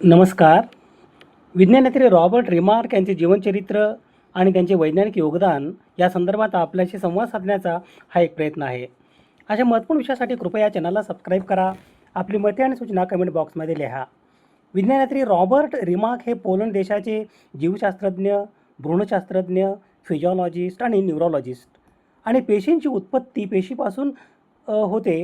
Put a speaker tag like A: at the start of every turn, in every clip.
A: नमस्कार. विज्ञानयात्री Robert remark यांचे जीवनचरित्र आणि त्यांचे वैज्ञानिक योगदान या संदर्भात आपल्याशी संवाद साधण्याचा हा एक प्रयत्न आहे. अशा महत्त्वपूर्ण विषयासाठी कृपया चॅनलला सबस्क्राईब करा. आपली मते आणि सूचना कमेंट बॉक्समध्ये लिहा. विज्ञानयात्री रॉबर्ट रिमार्क हे पोलंड देशाचे जीवशास्त्रज्ञ, भ्रूणशास्त्रज्ञ, फिजिओलॉजिस्ट आणि न्यूरोलॉजिस्ट आणि पेशींची उत्पत्ती पेशीपासून होते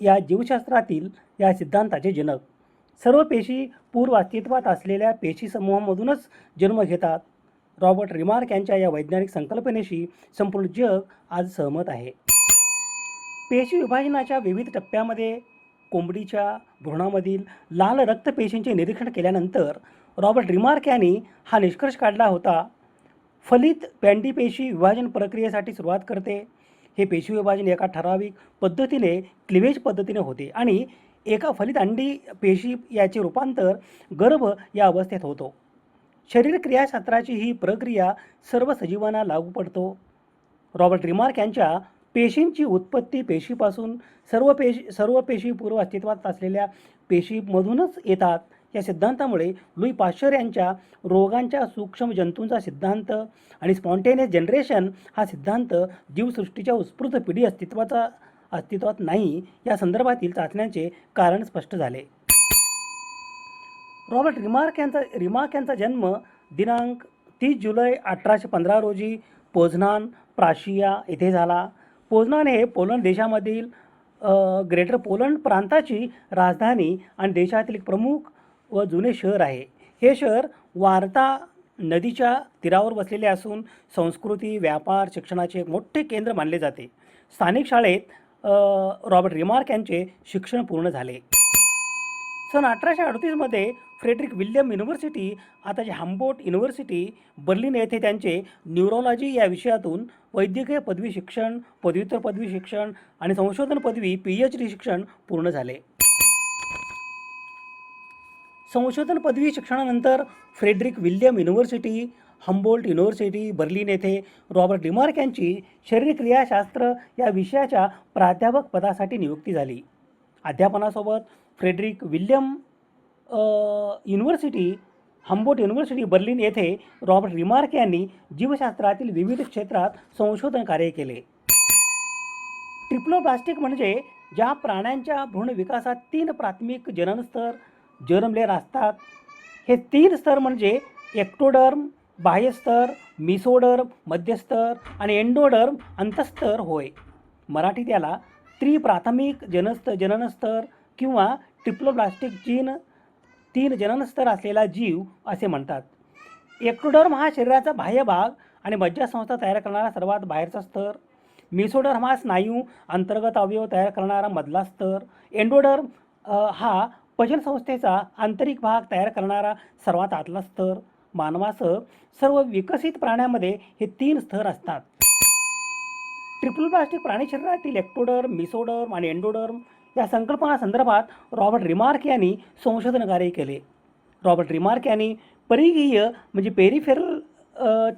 A: या जीवशास्त्रातील या सिद्धांताचे जनक. सर्व पेशी पूर्व अस्तित्वात असलेल्या पेशी समूहामधूनच जन्म घेतात. रॉबर्ट रिमार्क यांच्या या वैज्ञानिक संकल्पनेशी संपूर्ण जग आज सहमत आहे. पेशी विभाजनाच्या विविध टप्प्यामध्ये कोंबडीच्या भ्रूणामधील लाल रक्तपेशींचे निरीक्षण केल्यानंतर रॉबर्ट रिमार्क यांनी हा निष्कर्ष काढला होता. फलित पॅन्डी पेशी विभाजन प्रक्रियेसाठी सुरुवात करते. हे पेशी विभाजन एका ठराविक पद्धतीने क्लिवेज पद्धतीने होते आणि एका फलित अंडी पेशी याचे रूपांतर गर्भ या अवस्थेत होतो. शरीर क्रियाशास्त्राची ही प्रक्रिया सर्व सजीवांना लागू पडतो. रॉबर्ट रिमार्क यांच्या पेशींची उत्पत्ती पेशीपासून सर्व पेशी पूर्व अस्तित्वात असलेल्या पेशीमधूनच येतात या सिद्धांतामुळे लुई पाश्चर यांच्या रोगांच्या सूक्ष्म जंतूंचा सिद्धांत आणि स्पॉन्टेनियस जनरेशन हा सिद्धांत जीवसृष्टीच्या उत्स्फूर्त पिढी अस्तित्वात नाही या संदर्भातील चाचण्यांचे कारण स्पष्ट झाले. रॉबर्ट रिमार्क यांचा जन्म दिनांक 30 जुलै 1815 रोजी पोझनान, प्राशिया येथे झाला. पोझनान हे पोलंड देशामधील ग्रेटर पोलंड प्रांताची राजधानी आणि देशातील एक प्रमुख व जुने शहर आहे. हे शहर वार्ता नदीच्या तीरावर बसलेले असून संस्कृती, व्यापार, शिक्षणाचे एक मोठे केंद्र मानले जाते. स्थानिक शाळेत रॉबर्ट रिमार्क यांचे शिक्षण पूर्ण झाले. सन 1838 फ्रेडरिक विल्यम युनिव्हर्सिटी, आताचे हम्बोल्ट युनिव्हर्सिटी बर्लिन येथे त्यांचे न्यूरोलॉजी या विषयातून वैद्यकीय पदवी शिक्षण, पदव्युत्तर पदवी शिक्षण आणि संशोधन पदवी PhD शिक्षण पूर्ण झाले. संशोधन पदवी शिक्षणानंतर Frederick William University, Humboldt University Berlin येथे रॉबर्ट रिमार्क यांची शरीरक्रियाशास्त्र या विषयाच्या प्राध्यापक पदासाठी नियुक्ती झाली. अध्यापनासोबत Frederick William University, Humboldt University Berlin येथे रॉबर्ट रिमार्क यांनी जीवशास्त्रातील विविध क्षेत्रात संशोधन कार्य केले. ट्रिप्लोब्लास्टिक म्हणजे ज्या प्राण्यांच्या भ्रूण विकासात 3 प्राथमिक जननस्तर जन्मलेले असतात. हे 3 स्तर म्हणजे एक्टोडर्म बाह्यस्तर, मिसोडर्म मध्यस्तर आणि एंडोडर्म अंतस्तर होय. मराठीत याला त्रिप्राथमिक जननस्तर किंवा ट्रिप्लोब्लास्टिक 3 जननस्तर असलेला जीव असे म्हणतात. एक्टोडर्म हा शरीराचा बाह्य भाग आणि मज्जासंस्था तयार करणारा सर्वात बाहेरचा स्तर. मिसोडर्म हा स्नायू अंतर्गत अवयव तयार करणारा मधला स्तर. एंडोडर्म हा पचनसंस्थेचा आंतरिक भाग तयार करणारा सर्वात आतला स्तर. मानवासह सर्व विकसित प्राण्यांमध्ये हे 3 स्तर असतात. ट्रिप्लोब्लास्टिक प्राणी शरीरातील एक्टोडर्म, मिसोडर्म आणि एंडोडर्म या संकल्पना संदर्भात रॉबर्ट रिमार्क यांनी संशोधन कार्य केले. रॉबर्ट रिमार्क यांनी परिघीय म्हणजे पेरिफेरल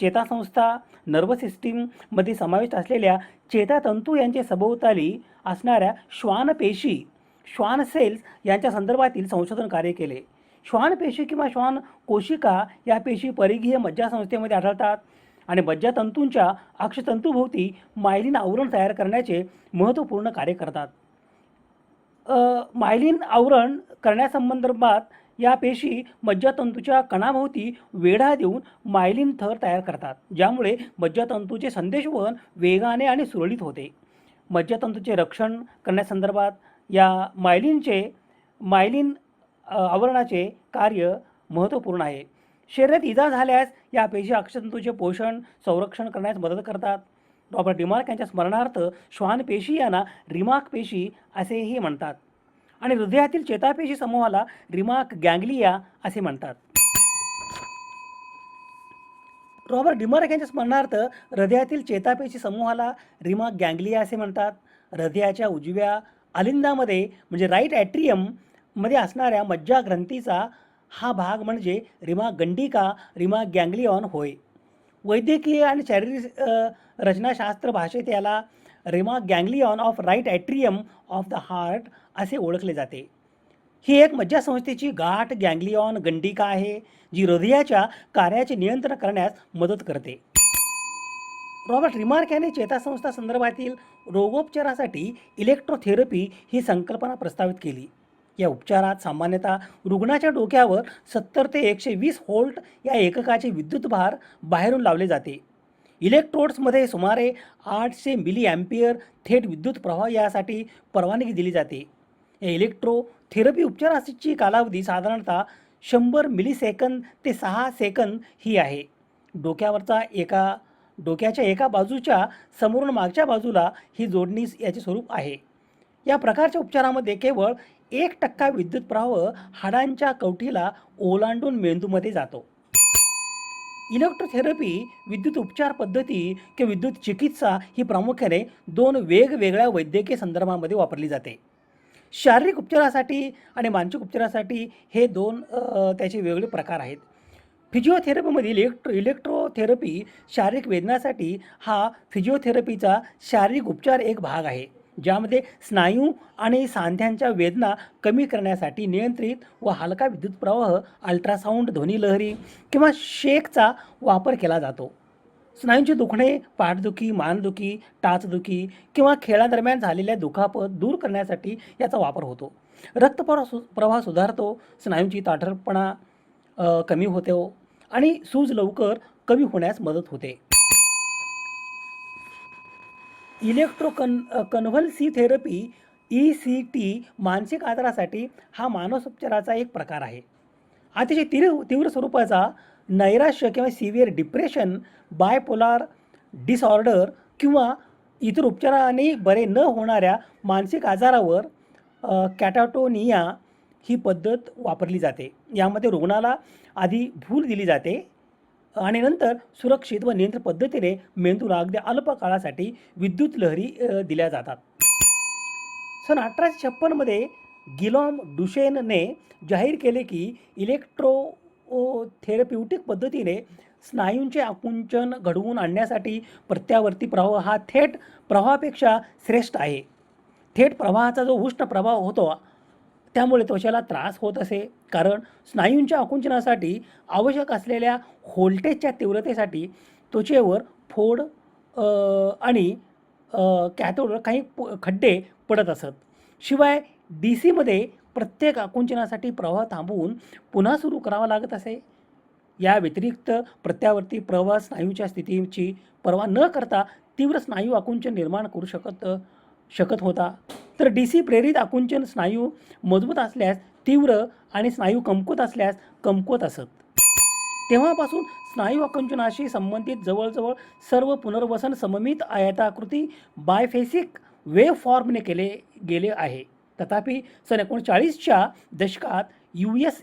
A: चेतासंस्था, नर्वस सिस्टीममध्ये समाविष्ट असलेल्या चेतातंतू यांचे सभोवताली असणाऱ्या श्वानपेशी सेल्स यांच्या संदर्भातील संशोधन कार्य केले. श्वानपेशी किंवा श्वान कोशिका या पेशी परिघीय मज्जासंस्थेमध्ये आढळतात आणि मज्जातंतूंच्या अक्षतंतूभोवती मायलिन आवरण तयार करण्याचे महत्त्वपूर्ण कार्य करतात. मायलिन आवरण करण्यासंदर्भात या पेशी मज्जातंतूच्या कणाभोवती वेढा देऊन मायलिन थर तयार करतात, ज्यामुळे मज्जातंतूचे संदेशवहन वेगाने आणि सुरळीत होते. मज्जातंतूचे रक्षण करण्यासंदर्भात या मायलिन आवरणाचे कार्य महत्त्वपूर्ण आहे. शरीरात इजा झाल्यास या पेशी अक्षतंतूचे पोषण संरक्षण करण्यास मदत करतात. रॉबर्ट रिमार्क यांच्या स्मरणार्थ श्वानपेशी यांना रिमार्क पेशी असेही म्हणतात आणि हृदयातील चेतापेशी समूहाला रिमार्क गँग्लिया असे म्हणतात. रॉबर्ट रिमार्क यांच्या स्मरणार्थ हृदयातील चेतापेशी समूहाला रिमार्क गँग्लिया असे म्हणतात. हृदयाच्या उजव्या अलिंदामध्ये म्हणजे राईट ॲट्रियम मध्ये असणाऱ्या मज्जाग्रंथीचा हा भाग म्हणजे रिमार्क गंडिका, रिमार्क गँग्लियॉन होय. वैद्यकीय आणि शारीरिक रचनाशास्त्र भाषेत याला Remak ganglion of right atrium of the heart असे ओळखले जाते. ही एक मज्जासंस्थेची गाठ गँग्लियॉन गंडिका आहे, जी हृदयाच्या कार्याचे नियंत्रण करण्यास मदत करते. रॉबर्ट रिमार्क याने चेतासंस्था संदर्भातील रोगोपचारासाठी इलेक्ट्रोथेरपी ही संकल्पना प्रस्तावित केली. या उपचारात सामान्यतः रुग्णाच्या डोक्यावर 70 ते 120 व्होल्ट या एककाचे विद्युतभार बाहेरून लावले जाते. इलेक्ट्रोड्समध्ये सुमारे 800 मिली अँपिअर थेट विद्युत प्रवाह यासाठी परवानगी दिली जाते. या इलेक्ट्रोथेरपी उपचाराची कालावधी साधारणतः 100 मिलीसेकंद ते 6 सेकंद ही आहे. डोक्याच्या एका बाजूच्या समोरून मागच्या बाजूला ही जोडणी याचे स्वरूप आहे. या प्रकारच्या उपचारामध्ये केवळ 1% विद्युत प्रवाह हाडांच्या कवटीला ओलांडून मेंदूमध्ये जातो. इलेक्ट्रोथेरपी विद्युत उपचार पद्धती किंवा विद्युत चिकित्सा ही प्रामुख्याने 2 वेगवेगळ्या वैद्यकीय संदर्भामध्ये वापरली जाते. शारीरिक उपचारासाठी आणि मानसिक उपचारासाठी हे 2 त्याचे वेगळे प्रकार आहेत. फिजिओथेरपीमधील इलेक्ट्रोथेरपी शारीरिक वेदनासाठी हा फिजिओथेरपीचा शारीरिक उपचार एक भाग आहे, ज्यामध्ये स्नायू आणि सांध्यांच्या वेदना कमी करण्यासाठी नियंत्रित व हलका विद्युत प्रवाह, अल्ट्रासाऊंड, ध्वनिलहरी किंवा शेकचा वापर केला जातो. स्नायूंचे दुखणे, पाठदुखी, मानदुखी, टाचदुखी किंवा खेळादरम्यान झालेल्या दुखापत दूर करण्यासाठी याचा वापर होतो. प्रवाह सुधारतो, स्नायूंची ताठरपणा कमी होतो आणि सूज लवकर कमी होण्यास मदत होते. कन्व्हल्सिव्ह थेरपी ECT मानसिक आजारासाठी हा मानसोपचाराचा एक प्रकार आहे. अतिशय तीव्र स्वरूपाचा नैराश्य किंवा सिव्हिअर डिप्रेशन, बायपोलार डिसऑर्डर किंवा इतर उपचाराने बरे न होणाऱ्या मानसिक आजारावर कॅटाटोनिया ही पद्धत वापरली जाते. यामध्ये रुग्णाला आधी भूल दिली जाते आणि नंतर सुरक्षित व नियंत्रित पद्धतीने मेंदूला अगदी अल्प काळासाठी विद्युत लहरी दिल्या जातात. सन 1856 गिलॉम डुशेनने जाहीर केले की इलेक्ट्रोथेरप्युटिक पद्धतीने स्नायूंचे आकुंचन घडवून आणण्यासाठी प्रत्यावर्ती प्रवाह हा थेट प्रवाहापेक्षा श्रेष्ठ आहे. थेट प्रवाहाचा जो उष्ण प्रभाव होतो त्यामुळे त्वचेला त्रास होत असे, कारण स्नायूंच्या आकुंचनासाठी आवश्यक असलेल्या व्होल्टेजच्या तीव्रतेसाठी त्वचेवर फोड आणि कॅथोड काही खड्डे पडत असत. शिवाय DCमध्ये प्रत्येक आकुंचनासाठी प्रवाह थांबवून पुन्हा सुरू करावा लागत असे. या व्यतिरिक्त प्रत्यावर्ती प्रवाह स्नायूच्या स्थितीची पर्वा न करता तीव्र स्नायू आकुंचन निर्माण करू शकत होता. तर DC प्रेरित आकुंचन स्नायू मजबूत असल्यास तीव्र आणि स्नायू कमकुवत असल्यास कमकुवत असत. तेव्हापासून स्नायू आकुंचनाशी संबंधित जवळजवळ सर्व पुनर्वसन सममित आयताकृती बायफेसिक वेव्ह फॉर्मने केले गेले आहे. तथापि सन 1940च्या दशकात US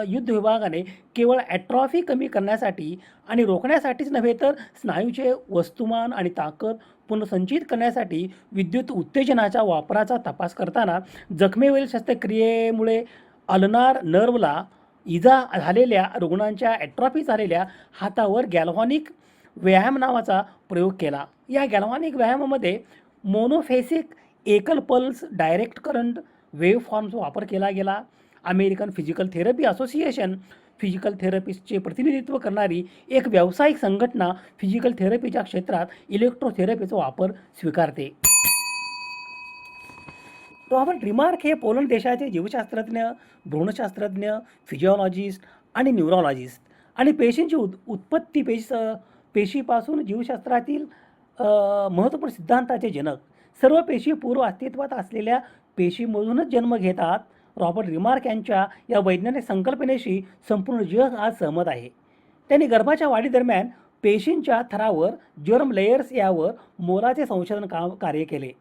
A: युद्ध विभागाने केवळ ॲट्रॉफी कमी करण्यासाठी आणि रोखण्यासाठीच नव्हे तर स्नायूचे वस्तुमान आणि ताकद पुनर्संचित करण्यासाठी विद्युत उत्तेजनाच्या वापराचा तपास करताना जखमेवरील शस्त्रक्रियेमुळे अल्नार नर्वला इजा झालेल्या रुग्णांच्या ॲट्रॉफी झालेल्या हातावर गॅल्व्हॅनिक व्यायाम नावाचा प्रयोग केला. या गॅल्व्हॅनिक व्यायामामध्ये मोनोफेसिक एकल पल्स डायरेक्ट करंट वेव्ह फॉर्मचा वापर केला गेला. American physical therapy association physical थेरपिस्टचे प्रतिनिधित्व करणारी एक व्यावसायिक संघटना फिजिकल थेरपीच्या क्षेत्रात इलेक्ट्रोथेरपीचा वापर स्वीकारते. रॉबर्ट रिमार्क हे पोलंड देशाचे जीवशास्त्रज्ञ, भ्रूणशास्त्रज्ञ, फिजिओलॉजिस्ट आणि न्यूरोलॉजिस्ट आणि पेशींची उत्पत्ती पेशीपासून जीवशास्त्रातील महत्त्वपूर्ण सिद्धांताचे जनक. सर्व पेशी पूर्व अस्तित्वात असलेल्या पेशीमधूनच जन्म घेतात. रॉबर्ट रिमार्क यांच्या या वैज्ञानिक संकल्पनेशी संपूर्ण जग आज सहमत आहे. त्यांनी गर्भाच्या वाढीदरम्यान पेशींच्या थरावर जर्म लेयर्स यावर मोलाचे संशोधन कार्य केले.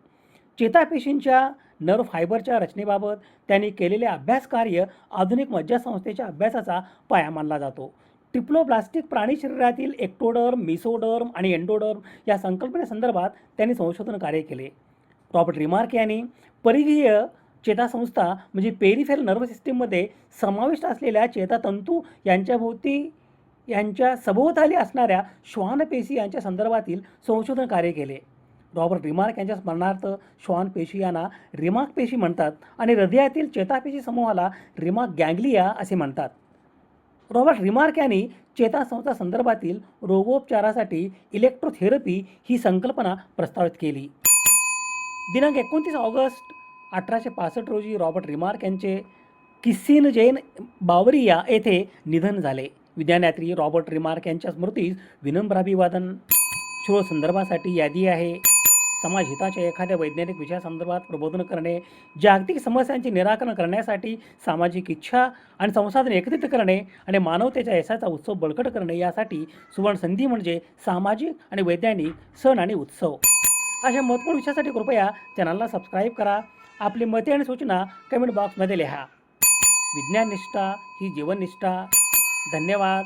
A: चेतापेशींच्या नर्व फायबरच्या रचनेबाबत त्यांनी केलेले अभ्यास कार्य आधुनिक मज्जासंस्थेच्या अभ्यासाचा पाया मानला जातो. ट्रिप्लोब्लास्टिक प्राणी शरीरातील एक्टोडर्म, मिसोडर्म आणि एंडोडर्म या संकल्पनेसंदर्भात त्यांनी संशोधन कार्य केले. रॉबर्ट रिमार्क यांनी परिघीय चेतासंस्था म्हणजे पेरिफेरल नर्व्ह सिस्टीममध्ये समाविष्ट असलेल्या चेतातंतू यांच्या सभोवताली असणाऱ्या श्वानपेशी यांच्या संदर्भातील संशोधन कार्य केले. रॉबर्ट रिमार्क यांच्या स्मरणार्थ शॉन पेशी यांना रिमार्क पेशी म्हणतात आणि हृदयातील चेतापेशी समूहाला रिमार्क गँग्लिया असे म्हणतात. रॉबर्ट रिमार्क यांनी चेतासंस्था संदर्भातील रोगोपचारासाठी इलेक्ट्रोथेरपी ही संकल्पना प्रस्तावित केली. दिनांक 29 ऑगस्ट 1865 रोजी रॉबर्ट रिमार्क यांचे किस्सिनजेन बावरिया येथे निधन झाले. विज्ञानयात्री रॉबर्ट रिमार्क यांच्या स्मृतीस विनम्र अभिवादन. शोध संदर्भासाठी यादी आहे. समाज हिताच्या एखाद्या वैज्ञानिक विषयासंदर्भात प्रबोधन करणे, जागतिक समस्यांचे निराकरण करण्यासाठी सामाजिक इच्छा आणि संसाधने एकत्रित करणे आणि मानवतेच्या यशाचा उत्सव बळकट करणे यासाठी सुवर्ण संधी म्हणजे सामाजिक आणि वैज्ञानिक सण आणि उत्सव. अशा महत्त्वपूर्ण विषयासाठी कृपया चॅनलला सबस्क्राईब करा. आपली मते आणि सूचना कमेंट बॉक्समध्ये लिहा. विज्ञान निष्ठा ही जीवननिष्ठा. धन्यवाद.